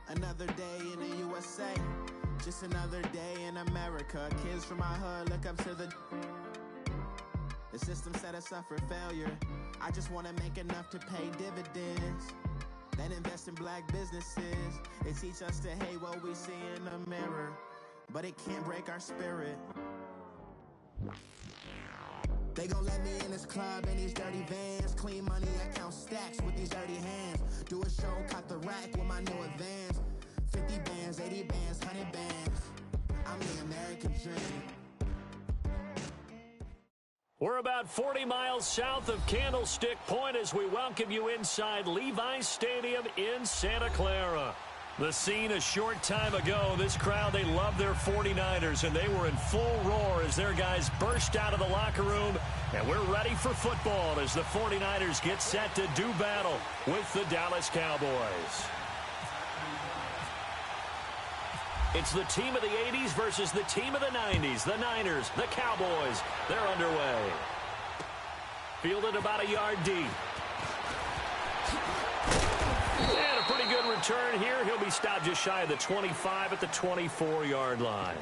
Another day in the USA, just another day in America. Kids from my hood look up to the system set us up for failure. I just want to make enough to pay dividends, then invest in black businesses. They teach us to hate what we see in the mirror, but it can't break our spirit. They gon' let me in this club in these dirty vans. Clean money, I count stacks with these dirty hands. Do a show, cut the rack with my new advance. 50 bands, 80 bands, 100 bands. I'm the American dream. We're about 40 miles south of Candlestick Point as we welcome you inside Levi's Stadium in Santa Clara. The scene a short time ago, this crowd, they love their 49ers, and they were in full roar as their guys burst out of the locker room. And we're ready for football as the 49ers get set to do battle with the Dallas Cowboys. It's the team of the 80s versus the team of the 90s. The Niners, the Cowboys, they're underway. Fielded about a yard deep. And a pretty good return here. He'll be stopped just shy of the 25 at the 24-yard line.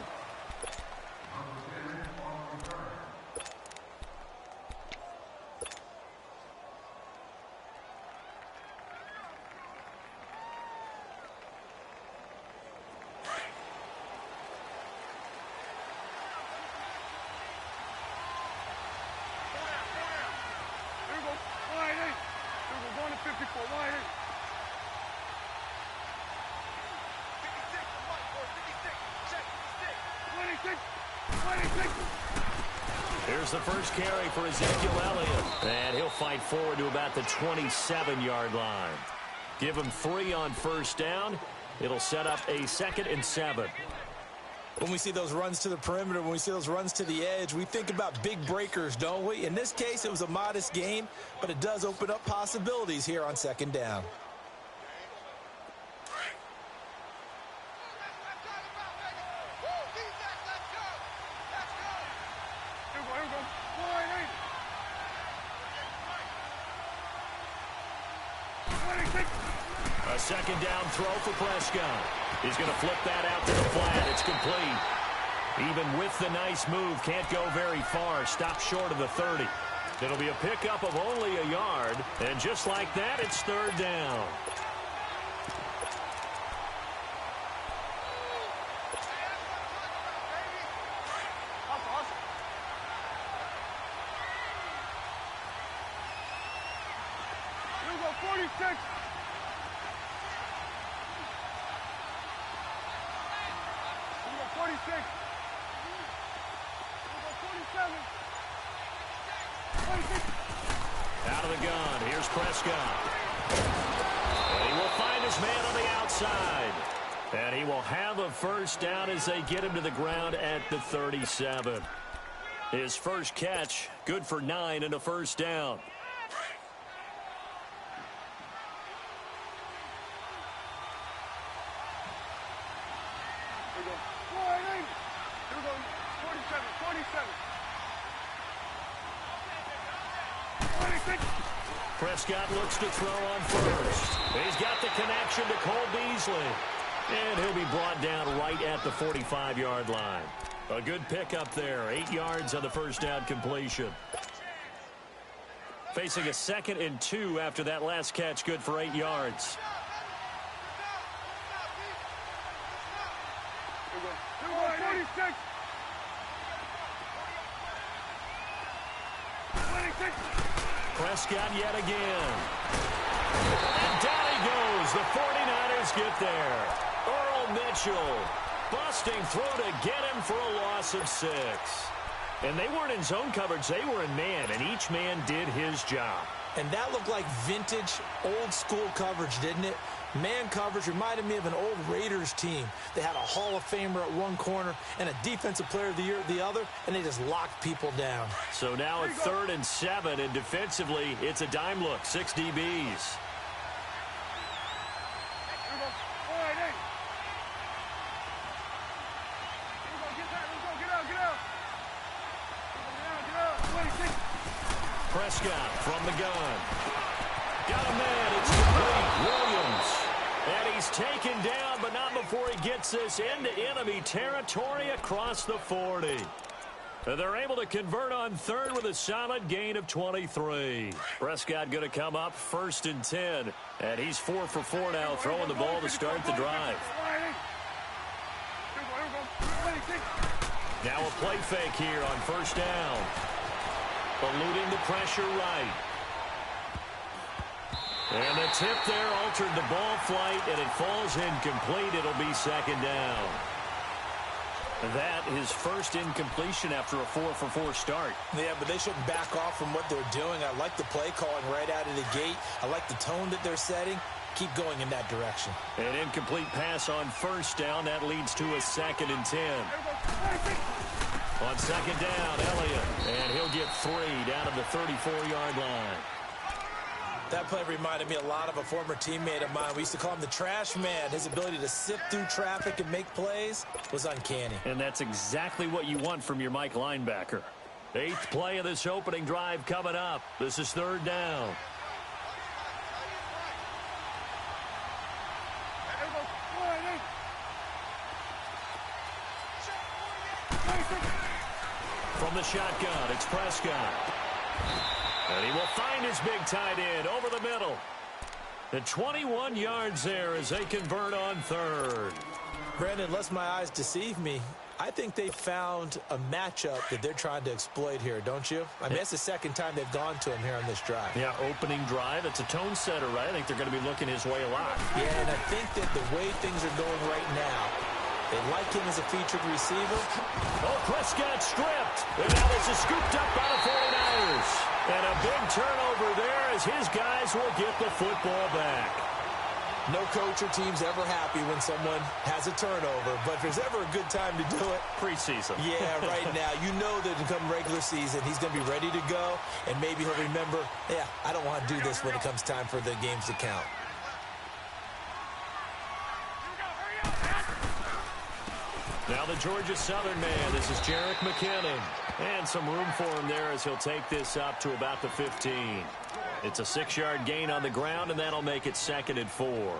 Here's the first carry for Ezekiel Elliott, and he'll fight forward to about the 27-yard line. Give him 3 on first down. It'll set up a 2nd and 7. When we see those runs to the perimeter, when we see those runs to the edge, we think about big breakers, don't we? In this case, it was a modest gain, but it does open up possibilities here on 2nd down. A 2nd down throw for Prescott. He's going to flip that out to the flat. It's complete. Even with the nice move, can't go very far. Stop short of the 30. It'll be a pickup of only a yard. And just like that, it's 3rd down. Here we go, 46. Out of the gun, here's Prescott. And he will find his man on the outside. And he will have a first down as they get him to the ground at the 37. His first catch, good for 9 and a first down. Prescott looks to throw on first. He's got the connection to Cole Beasley. And he'll be brought down right at the 45-yard line. A good pickup there. 8 yards on the first down completion. Facing a 2nd and 2 after that last catch, good for 8 yards. Prescott yet again. And down he goes. The 49ers get there. Earl Mitchell busting through to get him for a loss of 6. And they weren't in zone coverage. They were in man, and each man did his job. And that looked like vintage, old-school coverage, didn't it? Man coverage reminded me of an old Raiders team. They had a Hall of Famer at one corner and a Defensive Player of the Year at the other, and they just locked people down. So now at 3rd and 7, and defensively, it's a dime look, 6 DBs. Prescott from the gun. Got a man. It's complete. Williams. And he's taken down, but not before he gets this into enemy territory across the 40. And they're able to convert on third with a solid gain of 23. Prescott going to come up 1st and 10. And he's 4 for 4 now, throwing the ball to start the drive. Now a play fake here on 1st down. Eluding the pressure right. And the tip there altered the ball flight, and it falls incomplete. It'll be 2nd down. That is first incompletion after a 4 for 4 start. Yeah, but they shouldn't back off from what they're doing. I like the play calling right out of the gate. I like the tone that they're setting. Keep going in that direction. An incomplete pass on 1st down. That leads to a 2nd and 10. On 2nd down, Elliott. And he'll get 3 down to the 34-yard line. That play reminded me a lot of a former teammate of mine. We used to call him the trash man. His ability to sift through traffic and make plays was uncanny. And that's exactly what you want from your Mike linebacker. 8th play of this opening drive coming up. This is 3rd down. From the shotgun, it's Prescott. And he will find his big tight end over the middle. The 21 yards there as they convert on 3rd. Brandon, unless my eyes deceive me, I think they found a matchup that they're trying to exploit here, don't you? I mean, it's the 2nd time they've gone to him here on this drive. Yeah, opening drive. It's a tone setter, right? I think they're going to be looking his way a lot. Yeah, and I think that the way things are going right now, they like him as a featured receiver. Oh, Prescott stripped. And now this is scooped up by the 49ers. And a big turnover there as his guys will get the football back. No coach or team's ever happy when someone has a turnover, but if there's ever a good time to do it, preseason. Yeah, right now. You know that come regular season, he's going to be ready to go, and maybe he'll remember, yeah, I don't want to do this when it comes time for the games to count. Now the Georgia Southern man. This is Jerick McKinnon. And some room for him there as he'll take this up to about the 15. It's a 6-yard gain on the ground, and that'll make it 2nd and 4.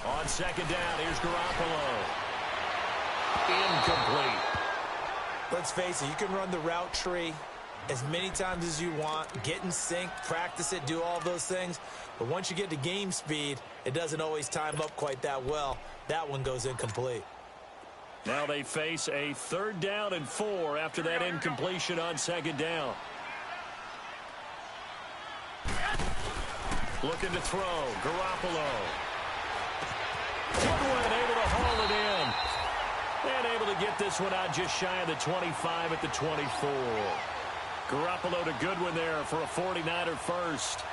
On 2nd down, here's Garoppolo. Incomplete. Let's face it, you can run the route tree as many times as you want, get in sync, practice it, do all those things. But once you get to game speed, it doesn't always time up quite that well. That one goes incomplete. Now they face a 3rd down and 4 after that incompletion on 2nd down. Looking to throw, Garoppolo. Goodwin able to haul it in. And able to get this one out just shy of the 25 at the 24. Garoppolo to Goodwin there for a 49er first.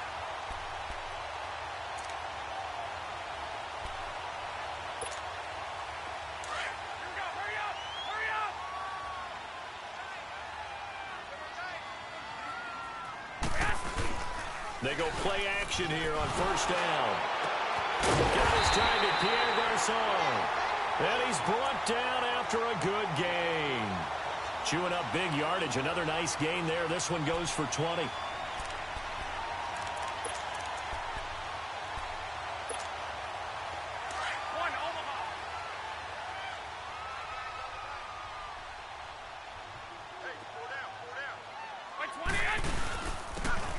They go play action here on 1st down. Got his target, Pierre Garçon. And he's brought down after a good gain. Chewing up big yardage. Another nice gain there. This one goes for 20.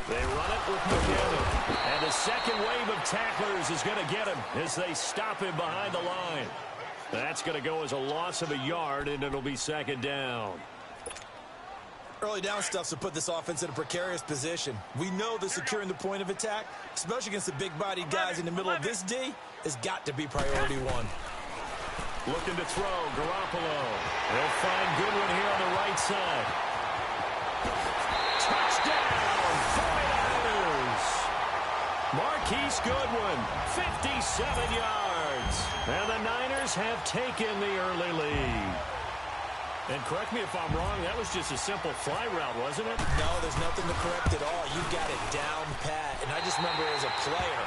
They run it with McKinnon. And the second wave of tacklers is going to get him as they stop him behind the line. That's going to go as a loss of a yard, and it'll be 2nd down. Early down stuff's to put this offense in a precarious position. We know that securing the point of attack, especially against the big-bodied guys in the middle of this D, has got to be priority 1. Looking to throw, Garoppolo. They'll find Goodwin here on the right side. Touchdown, 49ers! Marquise Goodwin, 57 yards. And the Niners have taken the early lead. And correct me if I'm wrong, that was just a simple fly route, wasn't it? No, there's nothing to correct at all. You got it down pat. And I just remember as a player,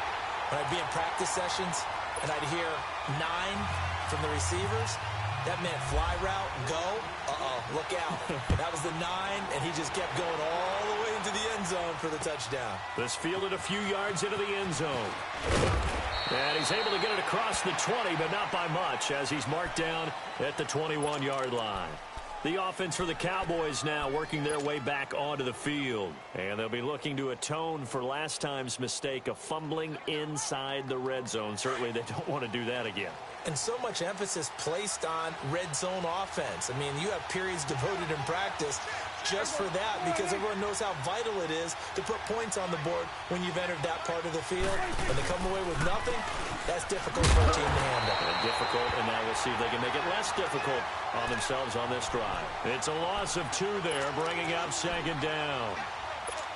when I'd be in practice sessions and I'd hear 9 from the receivers, that meant fly route, go, look out. That was the 9, and he just kept going all the way into the end zone for the touchdown. This fielded a few yards into the end zone. And he's able to get it across the 20, but not by much, as he's marked down at the 21-yard line. The offense for the Cowboys now working their way back onto the field. And they'll be looking to atone for last time's mistake of fumbling inside the red zone. Certainly they don't want to do that again. And so much emphasis placed on red zone offense. I mean, you have periods devoted in practice just for that because everyone knows how vital it is to put points on the board when you've entered that part of the field. When they come away with nothing, that's difficult for a team to handle. And difficult, and now we'll see if they can make it less difficult on themselves on this drive. It's a loss of 2 there, bringing up second down.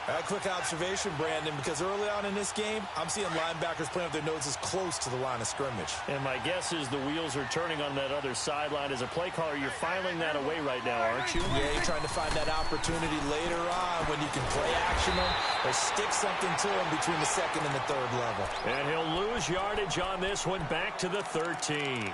A quick observation, Brandon, because early on in this game, I'm seeing linebackers playing with their noses close to the line of scrimmage. And my guess is the wheels are turning on that other sideline. As a play caller, you're filing that away right now, aren't you? Yeah, you're trying to find that opportunity later on when you can play action them or stick something to them between the second and the third level. And he'll lose yardage on this one, back to the 13.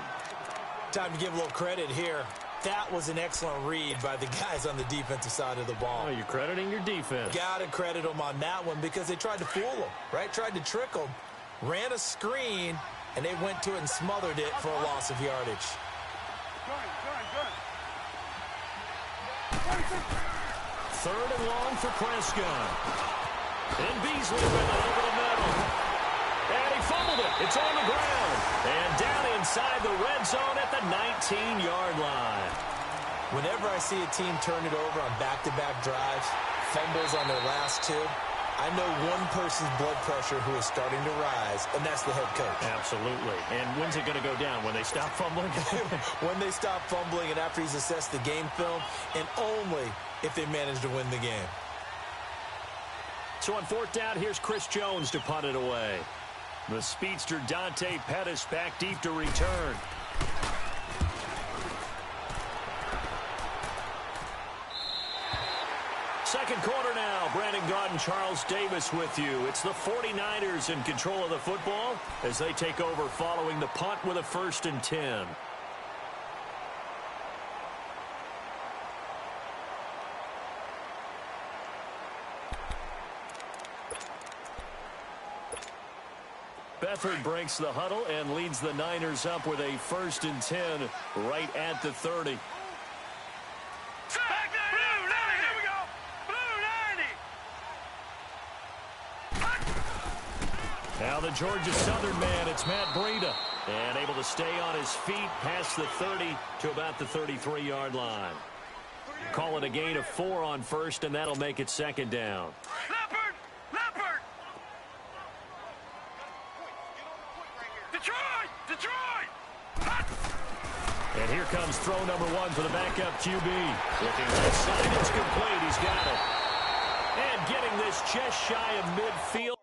Time to give a little credit here. That was an excellent read by the guys on the defensive side of the ball. Oh, you're crediting your defense. Got to credit them on that one because they tried to fool them, right? Tried to trick them, ran a screen, and they went to it and smothered it for a loss of yardage. Third and long for Prescott. And Beasley with it over the middle. And he fumbled it. It's on the ground. And down inside the red zone at the 19-yard line. Whenever I see a team turn it over on back-to-back drives, fumbles on their last 2, I know one person's blood pressure who is starting to rise, and that's the head coach. Absolutely. And when's it going to go down? When they stop fumbling? When they stop fumbling and after he's assessed the game film, and only if they manage to win the game. So on 4th down, here's Chris Jones to punt it away. The speedster Dante Pettis back deep to return. Second quarter now. Brandon Gaudin and Charles Davis with you. It's the 49ers in control of the football as they take over following the punt with a 1st and 10. Beathard breaks the huddle and leads the Niners up with a 1st and 10 right at the 30. Now the Georgia Southern man, it's Matt Breida. And able to stay on his feet past the 30 to about the 33-yard line. Call it a gain of 4 on 1st, and that'll make it 2nd down. Leopard! Detroit! And here comes throw number 1 for the backup QB. Looking left side, it's complete. He's got it. And getting this just shy of midfield.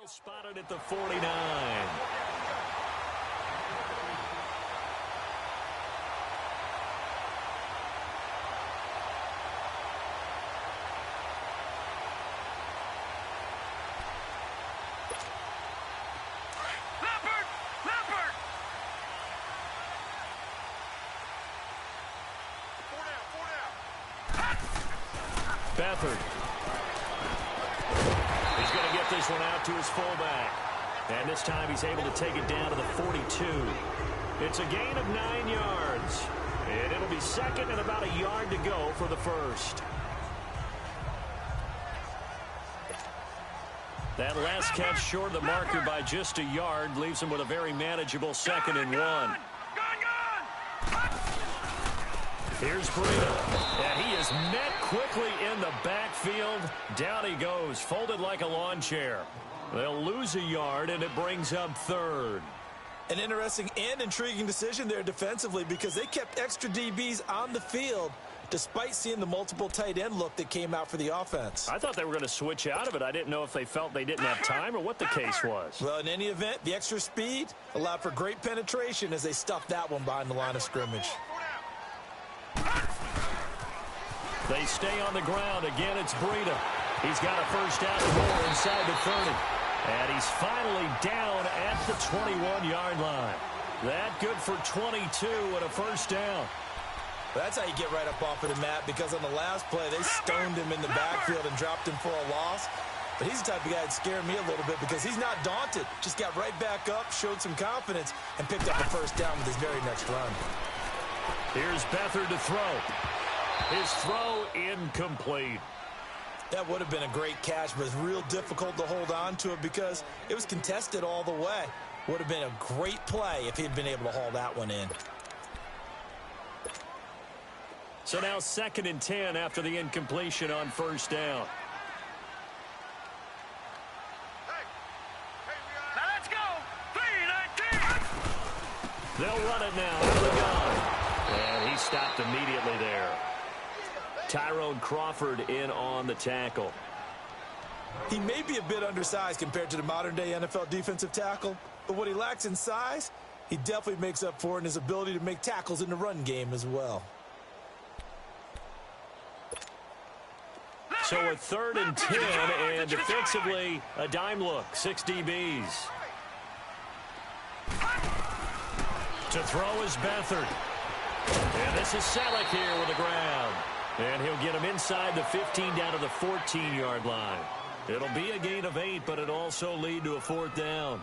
Ball spotted at the 49. Beathard. He's going to get this one out to his fullback. And this time he's able to take it down to the 42. It's a gain of 9 yards. And it'll be second and about a yard to go for the first. That last catch short of the marker by just a yard leaves him with a very manageable 2nd and 1. Here's Breida, and he is met quickly in the backfield. Down he goes, folded like a lawn chair. They'll lose a yard, and it brings up 3rd. An interesting and intriguing decision there defensively because they kept extra DBs on the field despite seeing the multiple tight end look that came out for the offense. I thought they were going to switch out of it. I didn't know if they felt they didn't have time or what the case was. Well, in any event, the extra speed allowed for great penetration as they stuffed that one behind the line of scrimmage. They stay on the ground. Again, it's Breida. He's got a first down and more inside the 30. And he's finally down at the 21-yard line. That good for 22 and a first down. That's how you get right up off of the mat because on the last play, they stoned him in the backfield and dropped him for a loss. But he's the type of guy that scared me a little bit because he's not daunted. Just got right back up, showed some confidence, and picked up a first down with his very next run. Here's Beathard to throw. His throw incomplete. That would have been a great catch, but it's real difficult to hold on to it because it was contested all the way. Would have been a great play if he'd been able to haul that one in. So now 2nd and 10 after the incompletion on first down. Now let's go. 3-19. They'll run it now out of the gun. And he stopped immediately there. Tyrone Crawford in on the tackle. He may be a bit undersized compared to the modern-day NFL defensive tackle, but what he lacks in size, he definitely makes up for in his ability to make tackles in the run game as well. So a 3rd and 10, and defensively, a dime look, 6 DBs. To throw is Beathard. And this is Selleck here with the ground. And he'll get him inside the 15 down to the 14-yard line. It'll be a gain of 8, but it'll also lead to a 4th down.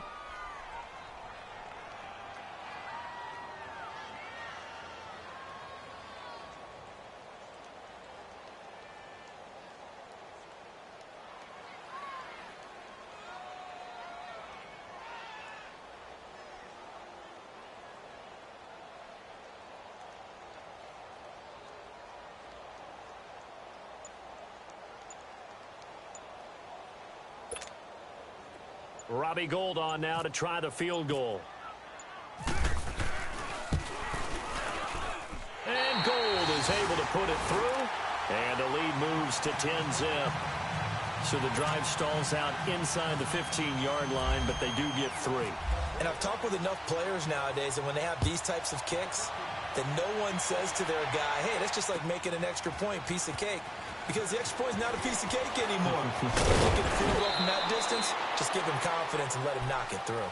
Robbie Gould on now to try the field goal. And Gould is able to put it through. And the lead moves to 10-zip. So the drive stalls out inside the 15-yard line, but they do get 3. And I've talked with enough players nowadays, and when they have these types of kicks, that no one says to their guy, hey, that's just like making an extra point, piece of cake. Because the extra point is not a piece of cake anymore. Looking at field goal from that distance, just give him confidence and let him knock it through.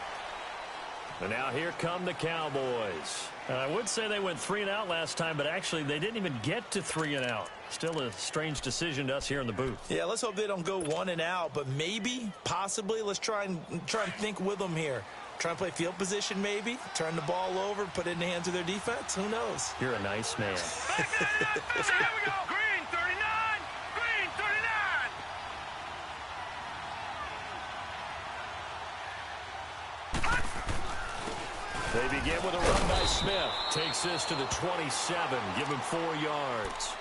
And now here come the Cowboys. I would say they went 3 and out last time, but actually they didn't even get to 3 and out. Still a strange decision to us here in the booth. Yeah, let's hope they don't go 1 and out, but maybe, possibly, let's try and think with them here. Try and play field position maybe, turn the ball over, put it in the hands of their defense. Who knows? You're a nice man. Here we go. Green 39. Green 39. They begin with a run by Smith. Takes this to the 27. Give him 4 yards.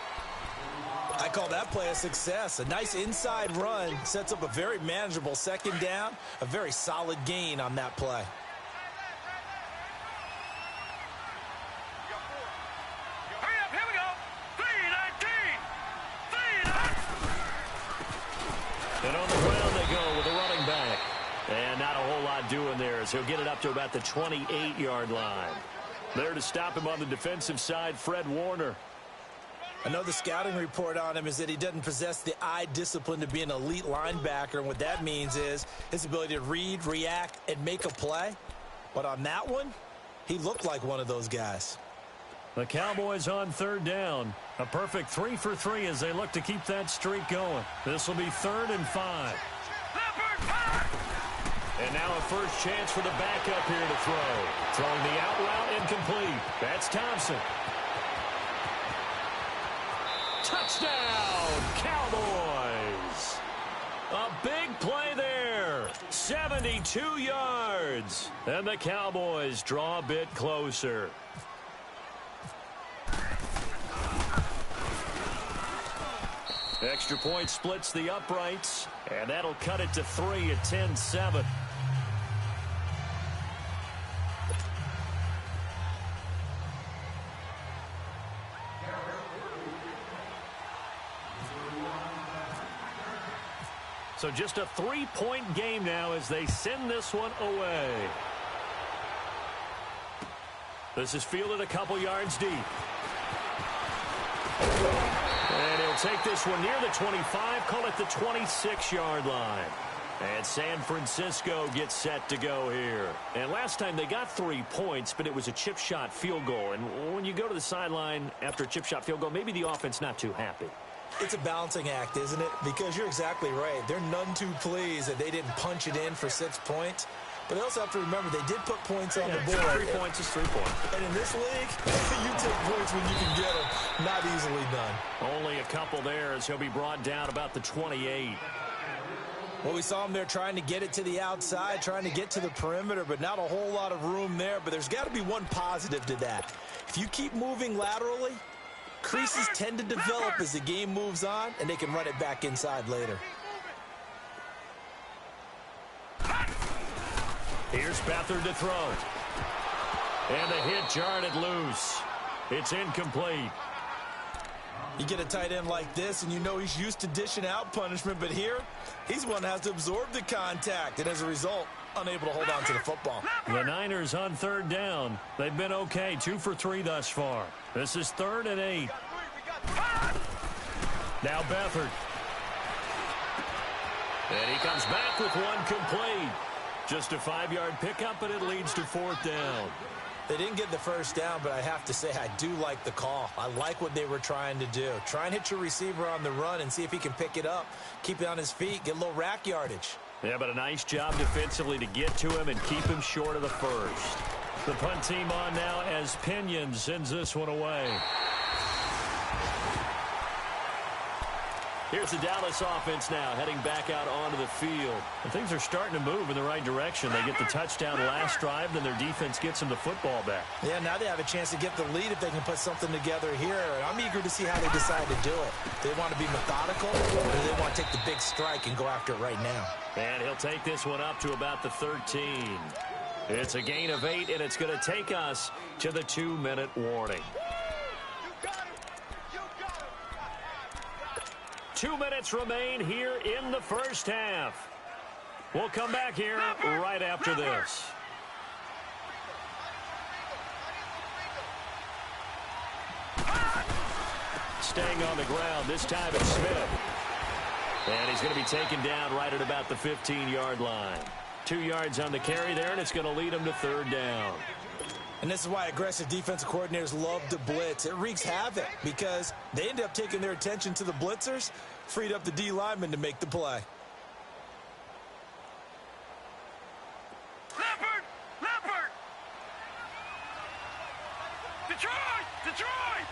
I call that play a success. A nice inside run sets up a very manageable 2nd down. A very solid gain on that play. Hurry up. Here we go. 3-19. 3-19. And on the ground they go with a running back. And not a whole lot doing there, as he'll get it up to about the 28-yard line. There to stop him on the defensive side, Fred Warner. I know the scouting report on him is that he doesn't possess the eye discipline to be an elite linebacker. And what that means is his ability to read, react, and make a play. But on that one, he looked like one of those guys. The Cowboys on third down. A perfect 3 for 3 as they look to keep that streak going. This will be 3rd and 5. And now a first chance for the backup here to throw. Throwing the out route incomplete. That's Thompson. Touchdown, Cowboys. A big play there. 72 yards. And the Cowboys draw a bit closer. Extra point splits the uprights, and that'll cut it to 3 at 10-7. So just a 3-point game now as they send this one away. This is fielded a couple yards deep. And he'll take this one near the 25, call it the 26-yard line. And San Francisco gets set to go here. And last time they got 3 points, but it was a chip shot field goal. And when you go to the sideline after a chip shot field goal, maybe the offense not too happy. It's a balancing act, isn't it? Because you're exactly right. They're none too pleased that they didn't punch it in for 6 points. But they also have to remember they did put points on the board. 3 points is 3 points. And in this league, you take points when you can get them. Not easily done. Only a couple there as he'll be brought down about the 28. Well, we saw him there trying to get it to the outside, trying to get to the perimeter, but not a whole lot of room there. But there's got to be one positive to that. If you keep moving laterally, creases tend to develop as the game moves on, and they can run it back inside later. Here's Beathard to throw. And the hit jarred it loose. It's incomplete. You get a tight end like this, and you know he's used to dishing out punishment, but here, he's one that has to absorb the contact, and as a result, unable to hold on to the football. The Niners on third down. They've been okay, 2 for 3 thus far. This is 3rd and 8. Now Beathard. And he comes back with one complete. Just a 5-yard pickup, but it leads to 4th down. They didn't get the first down, but I have to say I do like the call. I like what they were trying to do. Try and hit your receiver on the run and see if he can pick it up. Keep it on his feet, get a little rack yardage. Yeah, but a nice job defensively to get to him and keep him short of the first. The punt team on now as Pinion sends this one away. Here's the Dallas offense now heading back out onto the field. And things are starting to move in the right direction. They get the touchdown last drive, then their defense gets them the football back. Yeah, now they have a chance to get the lead if they can put something together here. And I'm eager to see how they decide to do it. Do they want to be methodical, or do they want to take the big strike and go after it right now? And he'll take this one up to about the 13. It's a gain of 8, and it's going to take us to the 2-minute warning. 2 minutes remain here in the first half. We'll come back here right after this. Staying on the ground, this time it's Smith. And he's going to be taken down right at about the 15-yard line. 2 yards on the carry there, and it's going to lead him to 3rd down. And this is why aggressive defensive coordinators love to blitz. It wreaks havoc because they end up taking their attention to the blitzers, freed up the D lineman to make the play. Leopard! Leopard! Detroit! Detroit!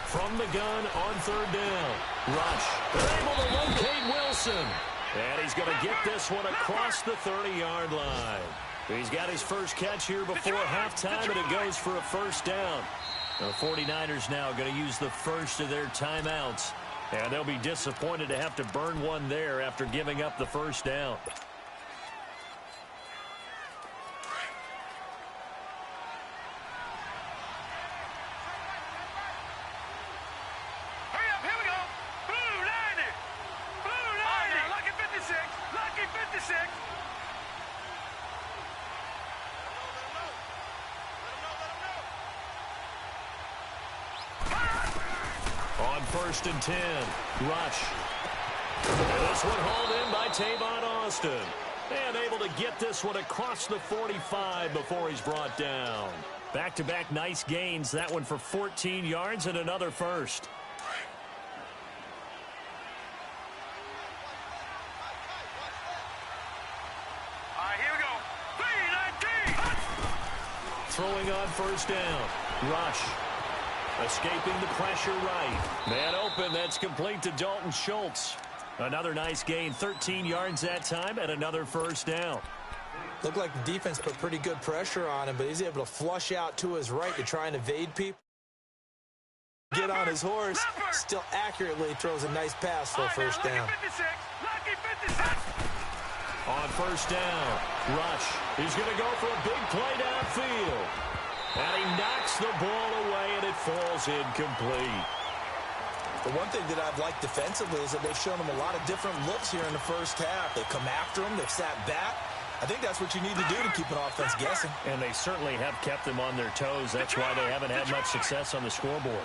From the gun on 3rd down. Rush. They're able to locate Wilson. And he's going to get this one across the 30-yard line. He's got his first catch here before halftime, and it goes for a 1st down. The 49ers now going to use the first of their timeouts. And they'll be disappointed to have to burn one there after giving up the 1st down. Hurry up, here we go. Blue 90. Blue 90. Look at 56. 1st and 10. Rush. And this one hauled in by Tavon Austin. And able to get this one across the 45 before he's brought down. Back-to-back nice gains. That one for 14 yards and another first. All right, here we go. 3-19. Throwing on 1st down. Rush. Escaping the pressure right. Man open. That's complete to Dalton Schultz. Another nice gain. 13 yards that time and another 1st down. Looked like the defense put pretty good pressure on him, but he's able to flush out to his right to try and evade people. Get on his horse. Still accurately throws a nice pass for a 1st down. Lucky 56. On 1st down, Rush. He's going to go for a big play downfield. And he knocks the ball away, and it falls incomplete. The one thing that I've liked defensively is that they've shown him a lot of different looks here in the 1st half. They've come after him. They've sat back. I think that's what you need to do to keep an offense guessing. And they certainly have kept them on their toes. That's why they haven't had much success on the scoreboard.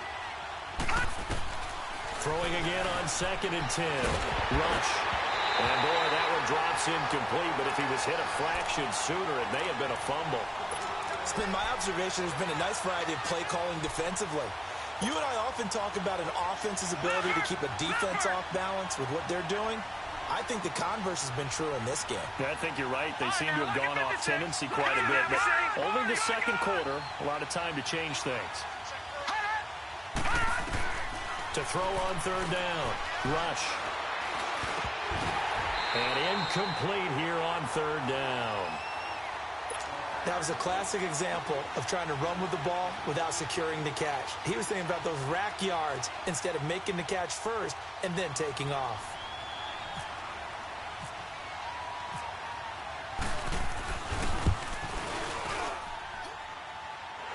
Throwing again on 2nd and 10. Rush. And, boy, that one drops incomplete. But if he was hit a fraction sooner, it may have been a fumble. It's been my observation. There's been a nice variety of play calling defensively. You and I often talk about an offense's ability to keep a defense off balance with what they're doing. I think the converse has been true in this game. Yeah, I think you're right. They seem to have gone off tendency quite a bit. But only the 2nd quarter, a lot of time to change things. To throw on 3rd down. Rush. And incomplete here on 3rd down. That was a classic example of trying to run with the ball without securing the catch. He was thinking about those rack yards instead of making the catch first and then taking off.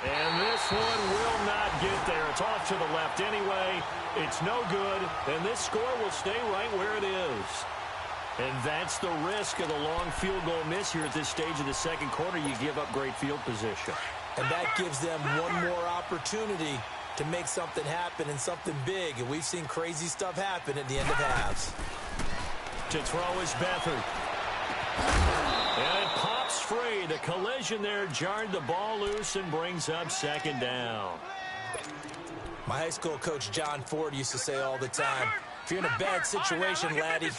And this one will not get there. It's off to the left anyway. It's no good, and this score will stay right where it is. And that's the risk of the long field goal miss here at this stage of the 2nd quarter. You give up great field position. And that gives them one more opportunity to make something happen and something big. And we've seen crazy stuff happen at the end of halves. To throw is Beathard. And it pops free. The collision there jarred the ball loose and brings up 2nd down. My high school coach, John Ford, used to say all the time, if you're in a bad situation, laddie,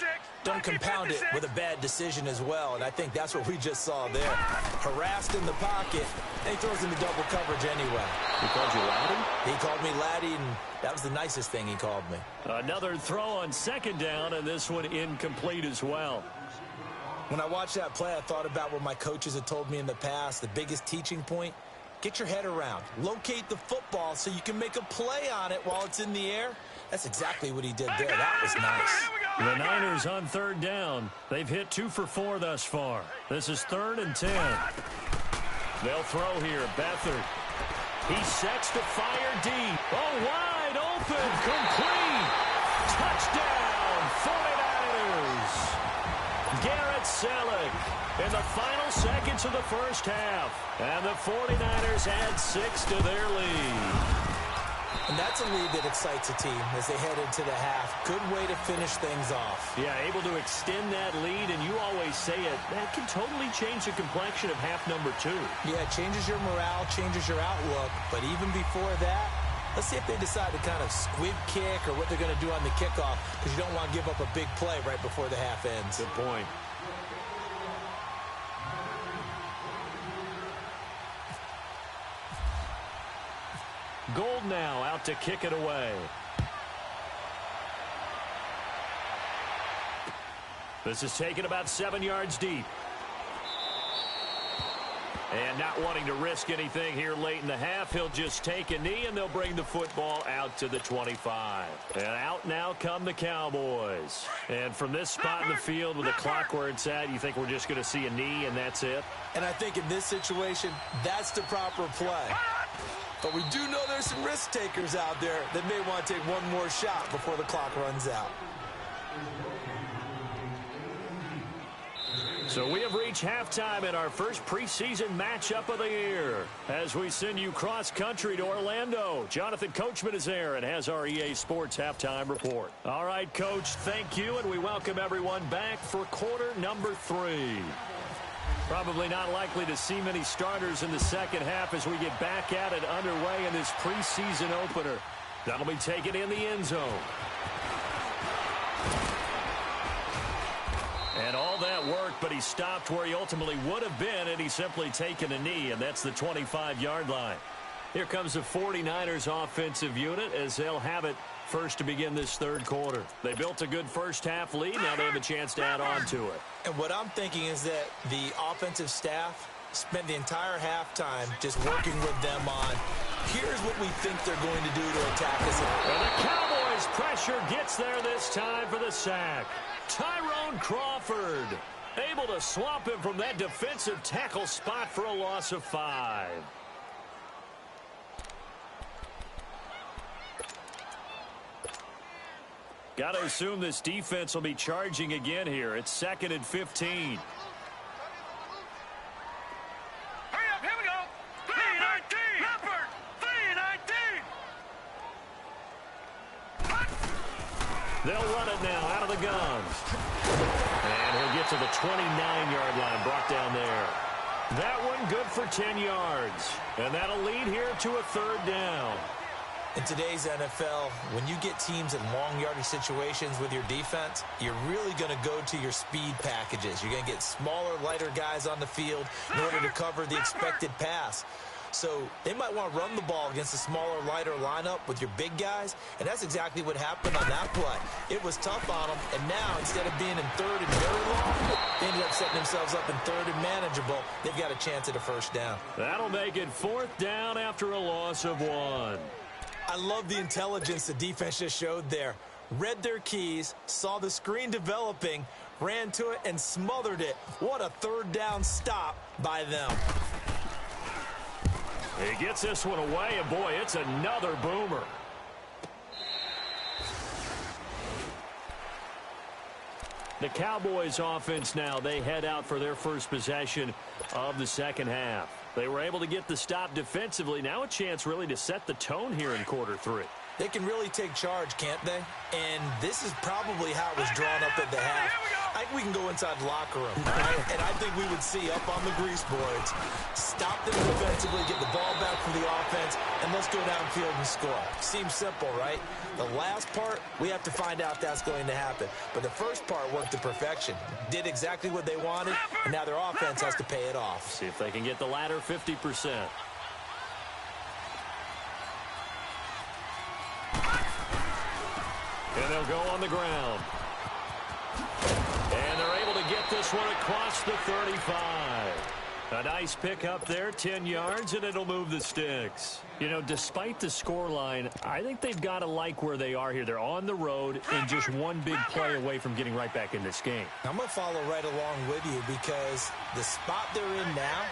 don't compound it with a bad decision as well. And I think that's what we just saw there. Harassed in the pocket, and he throws into double coverage anyway. He called you laddie? He called me laddie, and that was the nicest thing he called me. Another throw on 2nd down, and this one incomplete as well. When I watched that play, I thought about what my coaches had told me in the past. The biggest teaching point, get your head around. Locate the football so you can make a play on it while it's in the air. That's exactly what he did there. That was nice. The Niners on 3rd down. They've hit 2 for 4 thus far. This is 3rd and 10. They'll throw here. Beathard. He sets to fire deep. Oh, wide open. Complete. Touchdown. 49ers. Garrett Selleck in the final seconds of the 1st half. And the 49ers add 6 to their lead. And that's a lead that excites a team as they head into the half. Good way to finish things off. Yeah, able to extend that lead, and you always say it, that can totally change the complexion of half number 2. Yeah, it changes your morale, changes your outlook. But even before that, let's see if they decide to kind of squib kick or what they're going to do on the kickoff, because you don't want to give up a big play right before the half ends. Good point. Gold now out to kick it away. This is taken about 7 yards deep. And not wanting to risk anything here late in the half, he'll just take a knee, and they'll bring the football out to the 25. And out now come the Cowboys. And from this spot in the field with the clock where it's at, you think we're just going to see a knee and that's it? And I think in this situation, that's the proper play. But we do know there's some risk takers out there that may want to take one more shot before the clock runs out. So we have reached halftime in our first preseason matchup of the year as we send you cross-country to Orlando. Jonathan Coachman is there and has our EA Sports halftime report. All right, Coach, thank you, and we welcome everyone back for quarter number 3. Probably not likely to see many starters in the second half as we get back at it underway in this preseason opener. That'll be taken in the end zone. And all that work, but he stopped where he ultimately would have been, and he's simply taken a knee, and that's the 25-yard line. Here comes the 49ers offensive unit as they'll have it first to begin this third quarter. They built a good first-half lead. Now they have a chance to add on to it. And what I'm thinking is that the offensive staff spent the entire halftime just working with them on, here's what we think they're going to do to attack us. And the Cowboys' pressure gets there this time for the sack. Tyrone Crawford able to swamp him from that defensive tackle spot for a loss of 5. Got to assume this defense will be charging again here. It's 2nd and 15. Hurry up, here we go. 3-19. Leopard, 3-19. They'll run it now out of the guns. And he'll get to the 29-yard line, brought down there. That one good for 10 yards. And that'll lead here to a 3rd down. In today's NFL, when you get teams in long yardage situations with your defense, you're really going to go to your speed packages. You're going to get smaller, lighter guys on the field in order to cover the expected pass. So they might want to run the ball against a smaller, lighter lineup with your big guys, and that's exactly what happened on that play. It was tough on them, and now instead of being in 3rd and very long, they ended up setting themselves up in 3rd and manageable. They've got a chance at a 1st down. That'll make it 4th down after a loss of 1. I love the intelligence the defense just showed there. Read their keys, saw the screen developing, ran to it, and smothered it. What a 3rd down stop by them. He gets this one away, and boy, it's another boomer. The Cowboys offense now, they head out for their first possession of the second half. They were able to get the stop defensively. Now a chance really to set the tone here in quarter 3. They can really take charge, can't they? And this is probably how it was drawn up at the half. I think we can go inside the locker room, right? And I think we would see up on the grease boards, stop them defensively, get the ball back from the offense, and let's go downfield and score. Seems simple, right? The last part, we have to find out if that's going to happen. But the first part worked to perfection. Did exactly what they wanted, and now their offense has to pay it off. See if they can get the latter 50%. And they'll go on the ground. And they're able to get this one across the 35. A nice pick up there, 10 yards, and it'll move the sticks. You know, despite the scoreline, I think they've got to like where they are here. They're on the road and just one big play away from getting right back in this game. I'm going to follow right along with you because the spot they're in now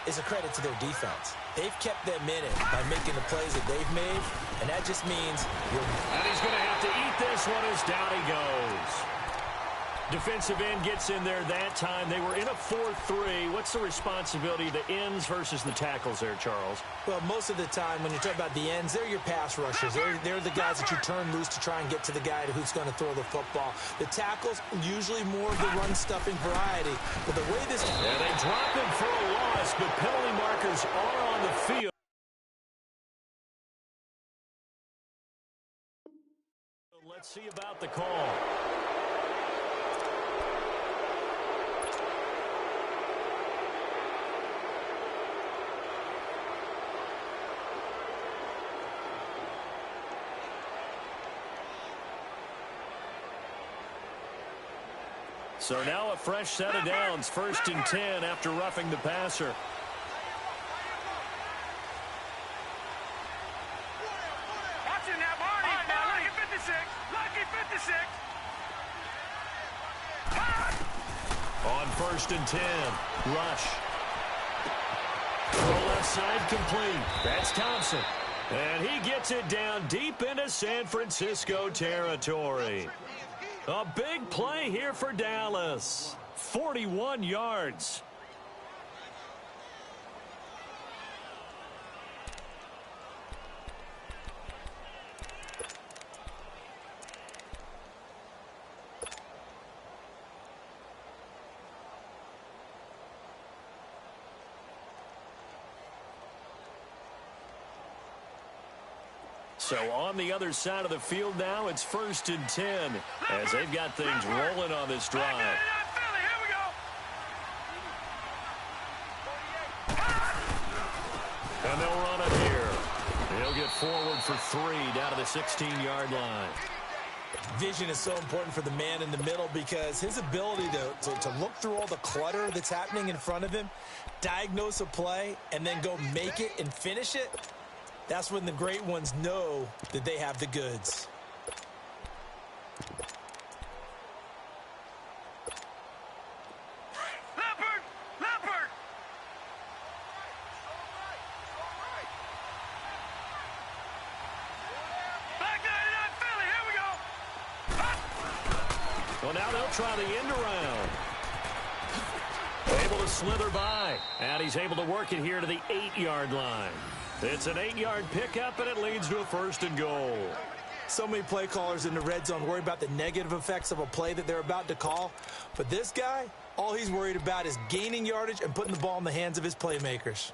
is a credit to their defense. They've kept them in it by making the plays that they've made, and that just means you're... And he's going to have to eat this one as down he goes. Defensive end gets in there that time. They were in a 4-3. What's the responsibility of the ends versus the tackles there, Charles? Well, most of the time when you talk about the ends, they're your pass rushers. They're the guys that you turn loose to try and get to the guy who's going to throw the football. The tackles, usually more of the run-stuffing variety. But the way this... And they drop him for a loss, but penalty markers are on the field. Let's see about the call. So now a fresh set of downs, 1st and 10 after roughing the passer. Watching that, Marty. Lucky 56. Lucky 56. On 1st and 10, rush. Throw left side complete. That's Thompson. And he gets it down deep into San Francisco territory. A big play here for Dallas. 41 yards. So on the other side of the field now, it's 1st and 10 as they've got things rolling on this drive. And they'll run it here. He'll get forward for 3 down to the 16-yard line. Vision is so important for the man in the middle because his ability to look through all the clutter that's happening in front of him, diagnose a play, and then go make it and finish it, that's when the great ones know that they have the goods. Leopard! Back 99 Philly, here we go! Well, now they'll try the end around. Able to slither by, and he's able to work it here to the 8-yard line. It's an 8-yard pickup, and it leads to a 1st and goal. So many play callers in the red zone worry about the negative effects of a play that they're about to call. But this guy, all he's worried about is gaining yardage and putting the ball in the hands of his playmakers.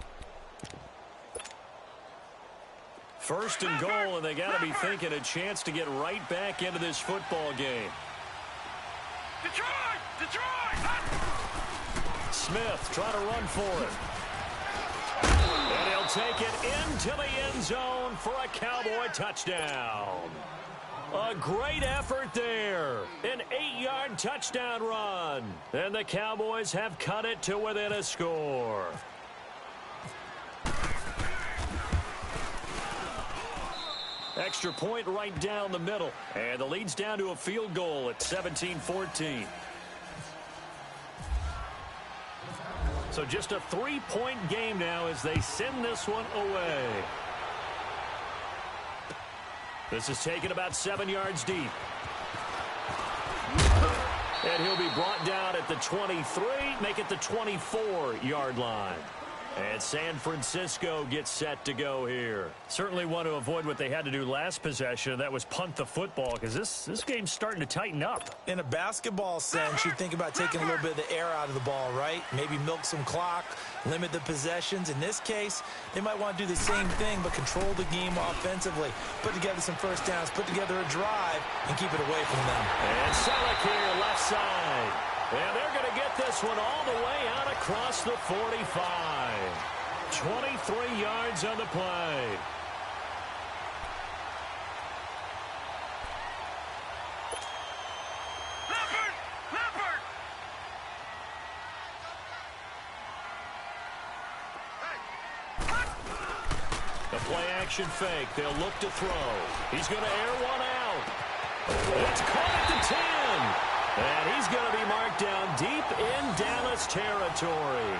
1st and goal, and they got to be thinking a chance to get right back into this football game. Detroit! Smith trying to run for it. And he'll take it into the end zone for a Cowboy touchdown. A great effort there. An 8-yard touchdown run. And the Cowboys have cut it to within a score. Extra point right down the middle. And the lead's down to a field goal at 17-14. So just a 3-point game now as they send this one away. This is taken about 7 yards deep. And he'll be brought down at the 23, make it the 24-yard line. And San Francisco gets set to go here. Certainly want to avoid what they had to do last possession. That was punt the football because this game's starting to tighten up. In a basketball sense, you think about taking a little bit of the air out of the ball, right? Maybe milk some clock, limit the possessions. In this case, they might want to do the same thing but control the game offensively. Put together some first downs, put together a drive, and keep it away from them. And Selleck here, left side. And they're going to get this one all the way out across the 45. 23 yards on the play. Leopard! The play action fake. They'll look to throw. He's going to air one out. It's caught at the 10. And he's going to be marked down deep in Dallas territory.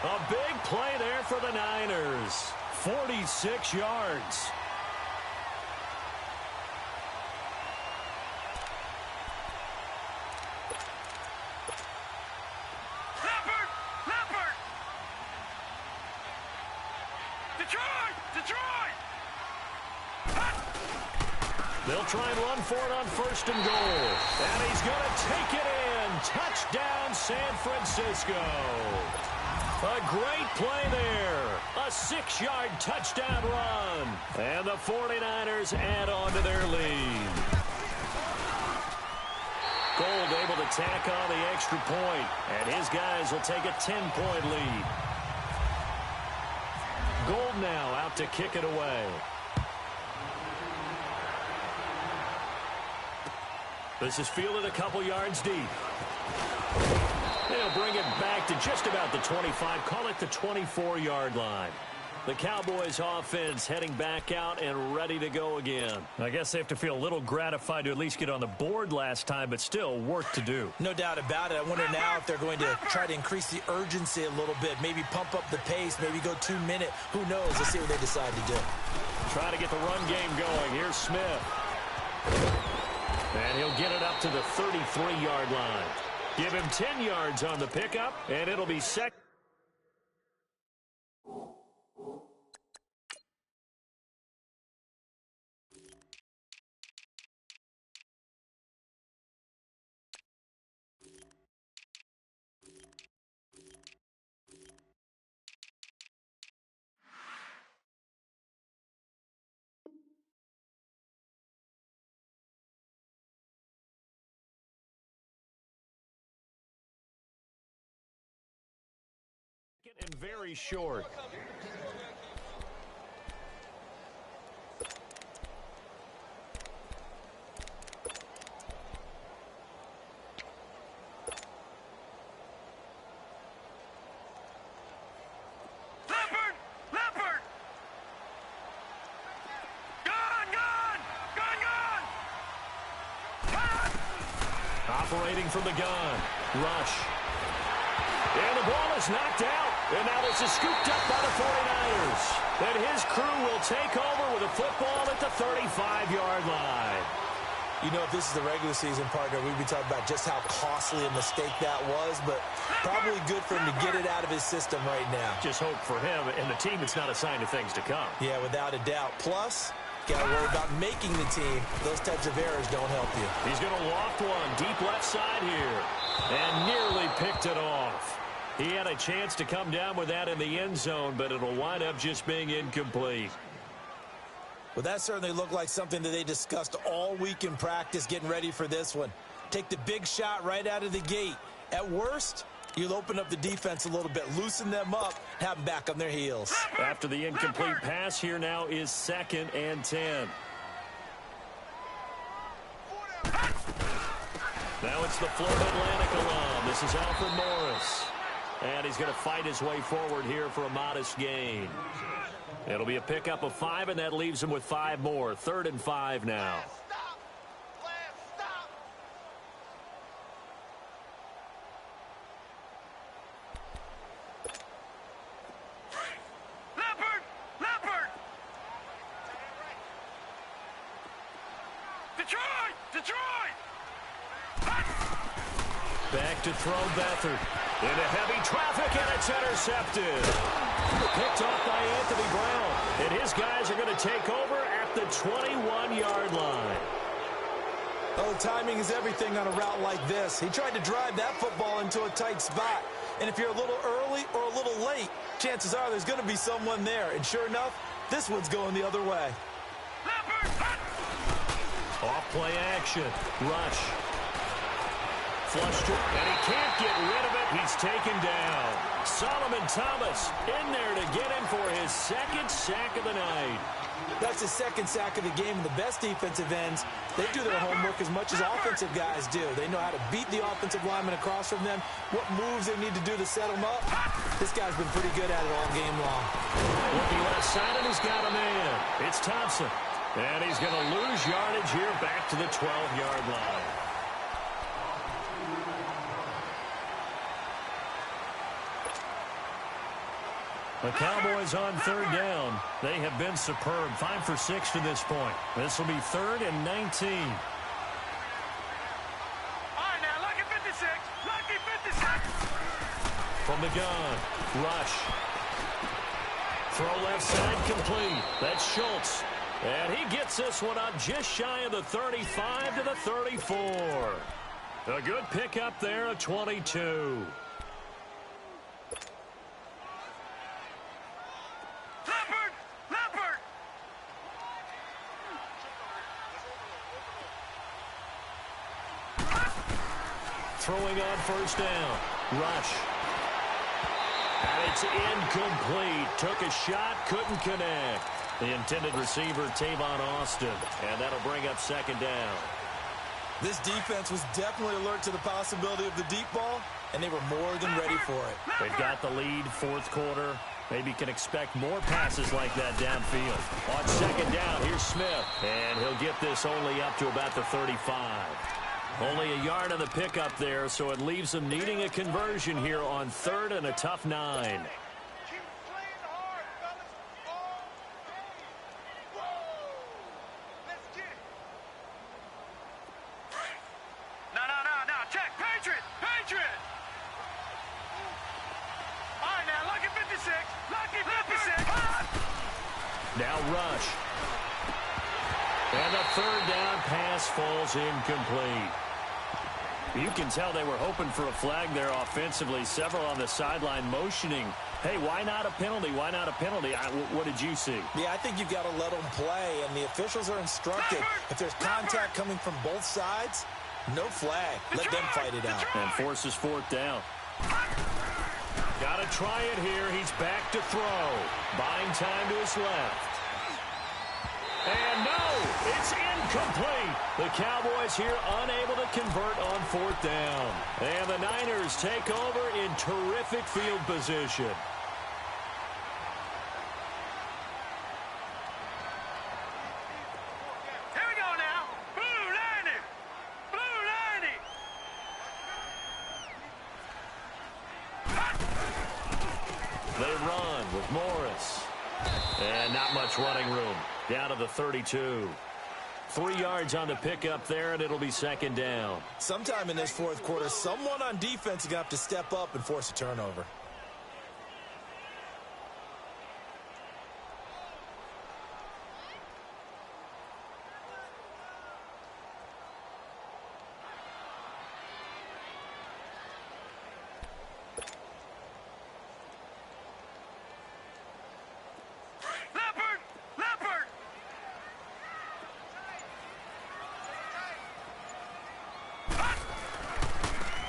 A big play there for the Niners. 46 yards. Leopard! Detroit! They'll try and run for it on 1st and goal. And he's going to take it in. Touchdown, San Francisco. A great play there. A 6-yard touchdown run. And the 49ers add on to their lead. Gold able to tack on the extra point. And his guys will take a 10-point lead. Gold now out to kick it away. This is fielded a couple yards deep. They'll bring it back to just about the 25. Call it the 24-yard line. The Cowboys offense heading back out and ready to go again. I guess they have to feel a little gratified to at least get on the board last time, but still work to do. No doubt about it. I wonder now if they're going to try to increase the urgency a little bit, maybe pump up the pace, maybe go 2-minute. Who knows? Let's see what they decide to do. Try to get the run game going. Here's Smith. And he'll get it up to the 33-yard line. Give him 10 yards on the pickup, and it'll be second. And very short. Leopard! Gone! Operating from the gun. Rush. And the ball is knocked out. And now this is scooped up by the 49ers. And his crew will take over with a football at the 35-yard line. You know, if this is the regular season, partner, we'd be talking about just how costly a mistake that was, but probably good for him to get it out of his system right now. Just hope for him and the team it's not a sign of things to come. Yeah, without a doubt. Plus, got to worry about making the team. Those types of errors don't help you. He's going to loft one deep left side here. And nearly picked it off. He had a chance to come down with that in the end zone, but it'll wind up just being incomplete. Well, that certainly looked like something that they discussed all week in practice getting ready for this one. Take the big shot right out of the gate. At worst, you'll open up the defense a little bit, loosen them up, have them back on their heels. After the incomplete pass, here now is 2nd and 10. Now it's the Florida Atlantic alum. This is Alfred Morris. And he's going to fight his way forward here for a modest gain. It'll be a pickup of 5, and that leaves him with 5 more. 3rd and 5 now. Leopard! Detroit! Back to throw Beathard. Into heavy traffic, and it's intercepted. Picked off by Anthony Brown. And his guys are going to take over at the 21-yard line. Oh, timing is everything on a route like this. He tried to drive that football into a tight spot. And if you're a little early or a little late, chances are there's going to be someone there. And sure enough, this one's going the other way. Off play action. Rush. Flushed it, and he can't get rid of it. He's taken down. Solomon Thomas in there to get him for his 2nd sack of the night. That's his 2nd sack of the game. And the best defensive ends, they do their homework as much as offensive guys do. They know how to beat the offensive lineman across from them, what moves they need to do to set them up. This guy's been pretty good at it all game long. Looking left side, and he's got a man. It's Thompson. And he's going to lose yardage here back to the 12-yard line. The Cowboys on 3rd down. They have been superb. 5 for 6 to this point. This will be 3rd and 19. All right, now, lucky 56. Lucky 56. From the gun. Rush. Throw left side complete. That's Schultz. And he gets this one up just shy of the 35 to the 34. A good pickup there at 22. Leopard! Throwing on 1st down. Rush. And it's incomplete. Took a shot, couldn't connect. The intended receiver, Tavon Austin. And that'll bring up 2nd down. This defense was definitely alert to the possibility of the deep ball, and they were more than ready for it. They've got the lead, 4th quarter. Maybe can expect more passes like that downfield. On 2nd down, here's Smith. And he'll get this only up to about the 35. Only a yard on the pickup there, so it leaves them needing a conversion here on 3rd and a tough 9. No. Check. Patriot. rush. And the third down pass falls incomplete. You can tell they were hoping for a flag there offensively. Several on the sideline motioning, hey, why not a penalty? Why not a penalty? What did you see? Yeah, I think you've got to let them play, and the officials are instructed. If there's contact coming from both sides, no flag. Let them fight it out. And forces fourth down. Got to try it here. He's back to throw. Buying time to his left. And no, it's incomplete. The Cowboys here unable to convert on fourth down. And the Niners take over in terrific field position. Here we go now. Blue 90. Blue 90. They run with Morris. And not much running room. Down to the 32. 3 yards on the pickup there, and it'll be second down. Sometime in this fourth quarter, someone on defense is going to have to step up and force a turnover.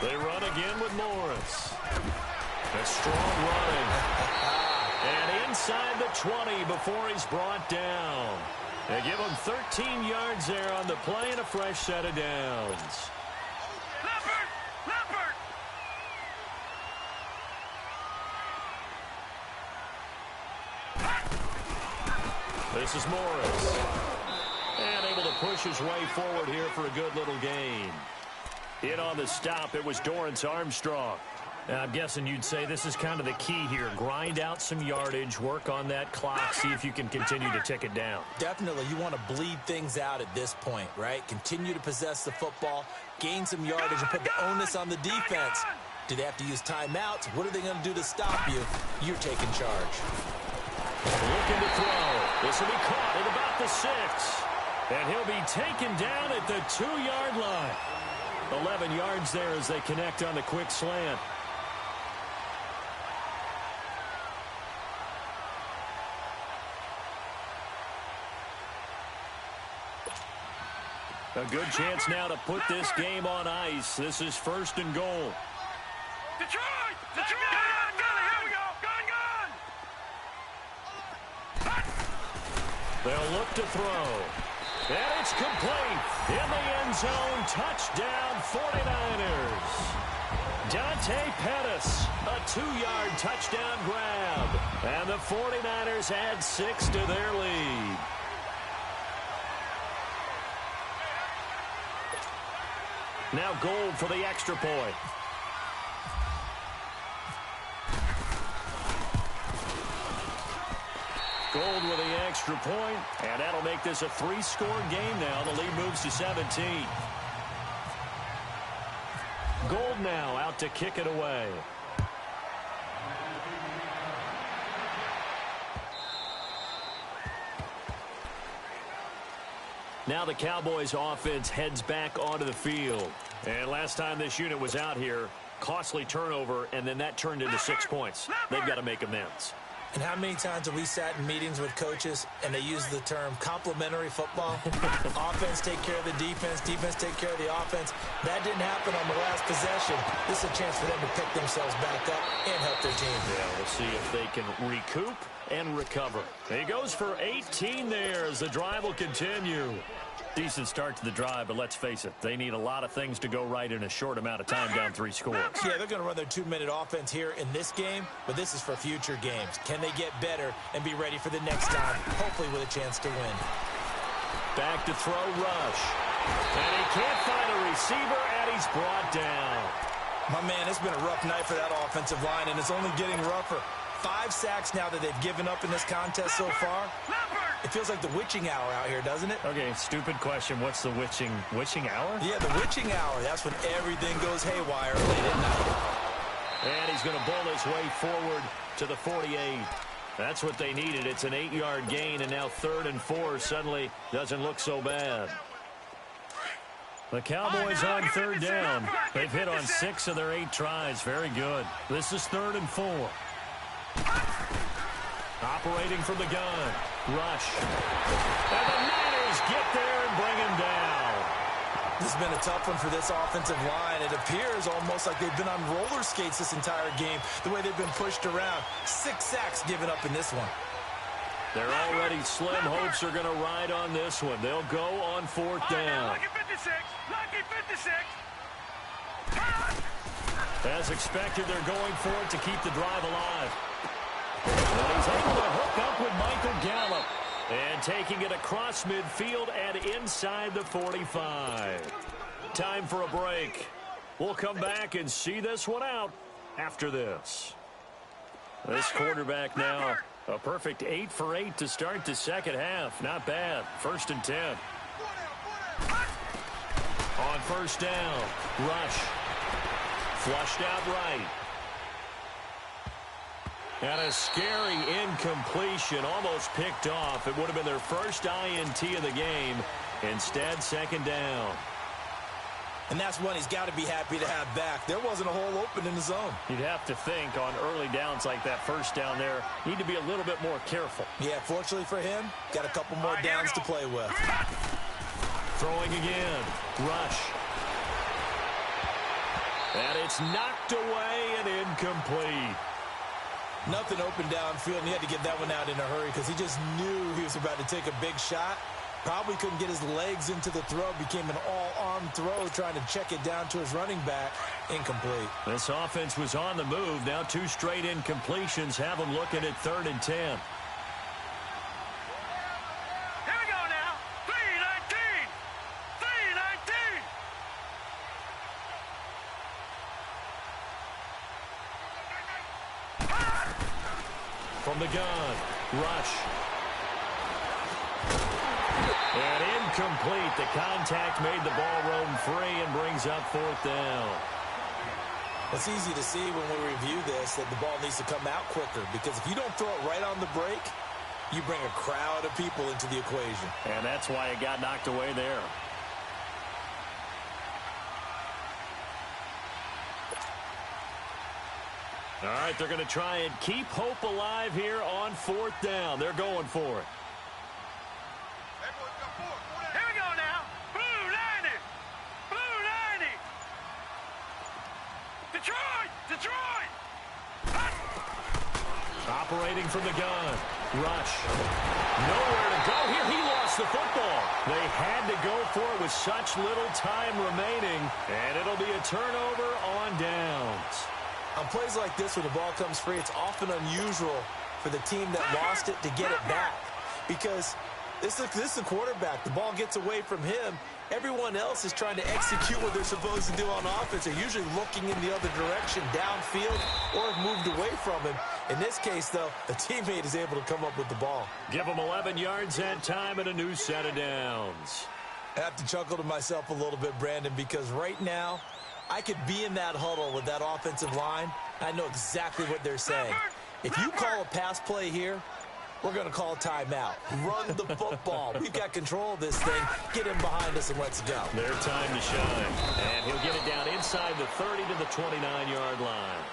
They run again with Morris. A strong running. And inside the 20 before he's brought down. They give him 13 yards there on the play and a fresh set of downs. Leopard! This is Morris. And able to push his way forward here for a good little gain. In on the stop, it was Dorrance Armstrong. I'm guessing you'd say this is kind of the key here. Grind out some yardage, work on that clock, see if you can continue to tick it down. Definitely, you want to bleed things out at this point, right? Continue to possess the football, gain some yardage, and put the onus on the defense. Do they have to use timeouts? What are they going to do to stop you? You're taking charge. Looking to throw. This will be caught at about the 6. And he'll be taken down at the 2-yard line. 11 yards there as they connect on the quick slant. A good chance now to put this game on ice. This is first and goal. Detroit! Here we go! Gun! They'll look to throw. And it's complete. In the end zone, touchdown 49ers. Dante Pettis, a 2-yard touchdown grab. And the 49ers add 6 to their lead. Now Gold for the extra point. Gold with the extra point, and that'll make this a 3-score game now. The lead moves to 17. Gold now out to kick it away. Now the Cowboys offense heads back onto the field. And last time this unit was out here, costly turnover, and then that turned into 6 points. They've got to make amends. And how many times have we sat in meetings with coaches and they use the term complementary football? Offense take care of the defense, defense take care of the offense. That didn't happen on the last possession. This is a chance for them to pick themselves back up and help their team. Yeah, we'll see if they can recoup and recover. He goes for 18 there as the drive will continue. Decent start to the drive, but let's face it, they need a lot of things to go right in a short amount of time, down 3 scores. Yeah, they're going to run their 2-minute offense here in this game, but this is for future games. Can they get better and be ready for the next time, hopefully with a chance to win? Back to throw, rush. And he can't find a receiver, and he's brought down. My man, it's been a rough night for that offensive line, and it's only getting rougher. 5 sacks now that they've given up in this contest so far. It feels like the witching hour out here, doesn't it? Okay, stupid question. What's the witching hour? Yeah, the witching hour. That's when everything goes haywire late at night. And he's going to bowl his way forward to the 48. That's what they needed. It's an 8-yard gain, and now 3rd and 4 suddenly doesn't look so bad. The Cowboys on 3rd down. They've hit on 6 of their 8 tries. Very good. This is 3rd and 4. Operating from the gun. Rush. And the Niners get there and bring him down. This has been a tough one for this offensive line. It appears almost like they've been on roller skates this entire game, the way they've been pushed around. 6 sacks given up in this one. They're already slim hopes are going to ride on this one. They'll go on 4th down. Lucky 56. Lucky 56. As expected, they're going for it to keep the drive alive. And he's able to hook up with Michael Gallup. And taking it across midfield and inside the 45. Time for a break. We'll come back and see this one out after this. This quarterback now, a perfect 8 for 8 to start the second half. Not bad. 1st and 10. On 1st down, Rush. Flushed out right. And a scary incompletion, almost picked off. It would have been their first INT of the game. Instead, 2nd down. And that's one he's got to be happy to have back. There wasn't a hole open in the zone. You'd have to think on early downs like that 1st down there, need to be a little bit more careful. Yeah, fortunately for him, got a couple more downs to play with. Throwing again. Rush. And it's knocked away and incomplete. Nothing open downfield, and he had to get that one out in a hurry because he just knew he was about to take a big shot. Probably couldn't get his legs into the throw. Became an all-arm throw, trying to check it down to his running back. Incomplete. This offense was on the move. Now 2 straight incompletions have them looking at 3rd and 10. Here we go now. 3-19. 3-19. From the gun, Rush. And incomplete. The contact made the ball roam free and brings up 4th down. It's easy to see when we review this that the ball needs to come out quicker, because if you don't throw it right on the break, you bring a crowd of people into the equation. And that's why it got knocked away there. All right, they're going to try and keep hope alive here on 4th down. They're going for it. Here we go now. Blue 90. Blue 90. Detroit. Detroit. Operating from the gun. Rush. Nowhere to go here. He lost the football. They had to go for it with such little time remaining. And it'll be a turnover on downs. On plays like this where the ball comes free, it's often unusual for the team that lost it to get it back. Because this is the quarterback. The ball gets away from him. Everyone else is trying to execute what they're supposed to do on offense. They're usually looking in the other direction, downfield, or have moved away from him. In this case, though, the teammate is able to come up with the ball. Give them 11 yards that time and a new set of downs. I have to chuckle to myself a little bit, Brandon, because right now, I could be in that huddle with that offensive line. I know exactly what they're saying. If you call a pass play here, we're going to call a timeout. Run the football. We've got control of this thing. Get him behind us and let's go. Their time to shine. And he'll get it down inside the 30 to the 29-yard line.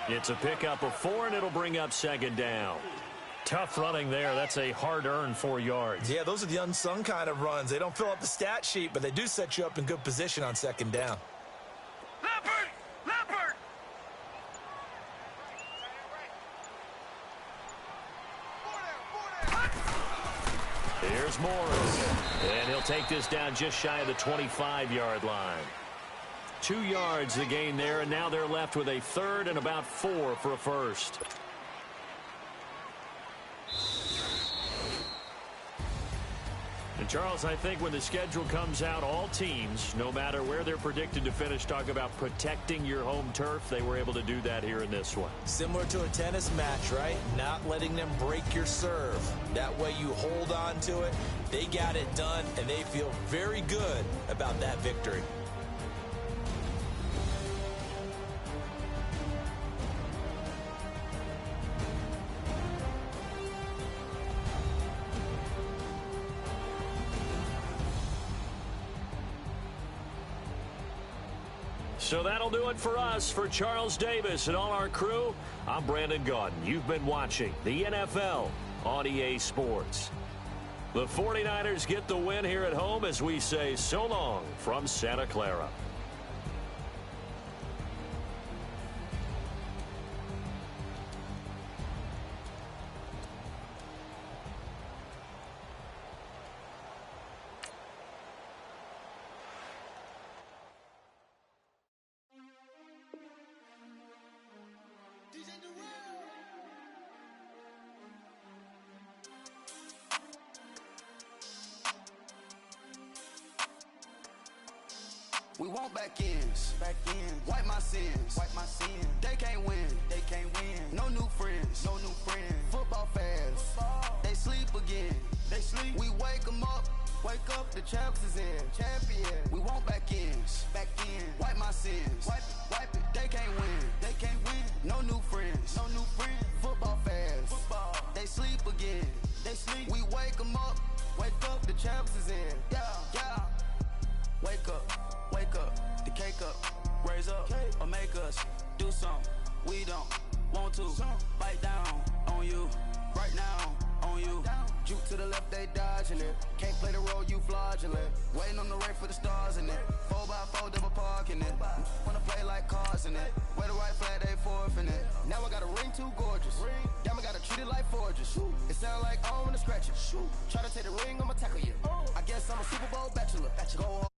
It's a pickup of 4, and it'll bring up 2nd down. Tough running there. That's a hard-earned 4 yards. Yeah, those are the unsung kind of runs. They don't fill up the stat sheet, but they do set you up in good position on 2nd down. Leopard. Leopard. Here's Morris. And he'll take this down just shy of the 25-yard line. 2 yards the gain there, and now they're left with a 3rd and about 4 for a first. And Charles, I think when the schedule comes out, all teams, no matter where they're predicted to finish, talk about protecting your home turf. They were able to do that here in this one. Similar to a tennis match, right? Not letting them break your serve. That way you hold on to it. They got it done, and they feel very good about that victory. So that'll do it for us. For Charles Davis and all our crew, I'm Brandon Gaudin. You've been watching the NFL on EA Sports. The 49ers get the win here at home as we say so long from Santa Clara. We want back ends, wipe my sins, They can't win, No new friends, Football fans, they sleep again, We wake them up, the champs is in, We want back ends, wipe my sins, wipe it. They can't win, No new friends, Football fans, they sleep again, We wake them up, the champs is in, yeah. Wake up, the cake up, raise up, or make us do something we don't want to. Bite down on you, right now on you. Juke to the left, they dodging it. Can't play the role, you fraudulent. Waiting on the rain for the stars in it. 4x4 double parking it. Wanna play like cars in it. Wear the white flag, they forfeiting it. Now I got a ring too gorgeous. Damn, I gotta treat it like forges. It sound like I don't wanna scratch it. Try to take the ring, I'ma tackle you. I guess I'm a Super Bowl bachelor. Go hard.